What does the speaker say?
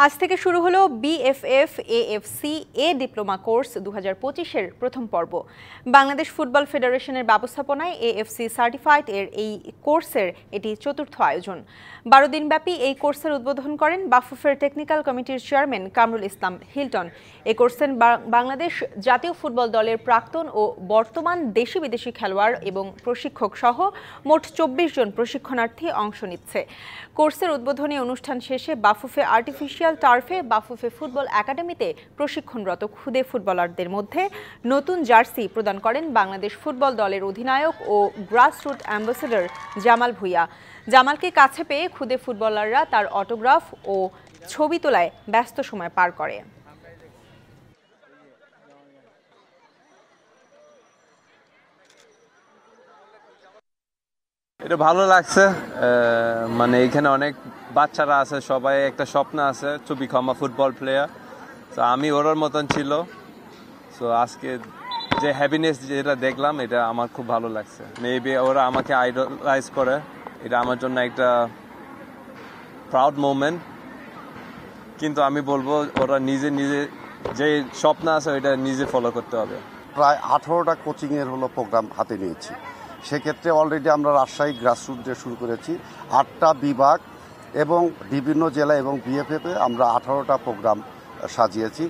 আজ থেকে শুরু হলো বিএফএফ এএফসি এ ডিপ্লোমা কোর্স 2025-এর প্রথম পর্ব। বাংলাদেশ ফুটবল ফেডারেশনের ব্যবস্থাপনায় এএফসি সার্টিফাইড এর এই কোর্সের এটি চতুর্থ আয়োজন। 12 দিনব্যাপী এই কোর্সের উদ্বোধন করেন বাফুফের টেকনিক্যাল কমিটির চেয়ারম্যান কামরুল ইসলাম হিলটন। এই কোর্সের বাংলাদেশ জাতীয় ফুটবল দলের প্রাক্তন ও বর্তমান দেশি বিদেশি খেলোয়াড় এবং প্রশিক্ষক সহ মোট 24 জন প্রশিক্ষণার্থী অংশ নিচ্ছে। কোর্সের উদ্বোধনী অনুষ্ঠান শেষে বাফুফে আর্টিফিশিয়াল টার্ফে বাফুফে ফুটবল একাডেমিতে প্রশিক্ষণরত খুদে ফুটবলারদের মধ্যে নতুন জার্সি প্রদান করেন বাংলাদেশ ফুটবল দলের অধিনায়ক ও গ্রাসরুট অ্যাম্বাসেডর জামাল ভুঁইয়া। জামালকে কাছে পেয়ে খুদে ফুটবলাররা তার অটোগ্রাফ ও ছবি তোলায় ব্যস্ত সময় পার করে। এটা ভালো লাগছে, মানে এখানে অনেক বাচ্চারা আছে, সবাই একটা স্বপ্ন আছে to become a football player. তো আমি ওর মতন ছিল। সো আজকে যে হ্যাপিনেস যেটা দেখলাম, এটা আমার খুব ভালো লাগছে। মেবি ওরা আমাকে আইডলাইজ করে, এটা আমার জন্য একটা প্রাউড মোমেন্ট। কিন্তু আমি বলবো ওরা নিজে যে স্বপ্ন আছে ওইটা নিজে ফলো করতে হবে। প্রায় 18টা কোচিংয়ের প্রোগ্রাম হাতে নিয়েছি। সেক্ষেত্রে অলরেডি আমরা রাজশাহী গ্রাসরুট দিয়ে শুরু করেছি। 8টা বিভাগ এবং বিভিন্ন জেলা এবং বিএফএফে আমরা 18টা প্রোগ্রাম সাজিয়েছি।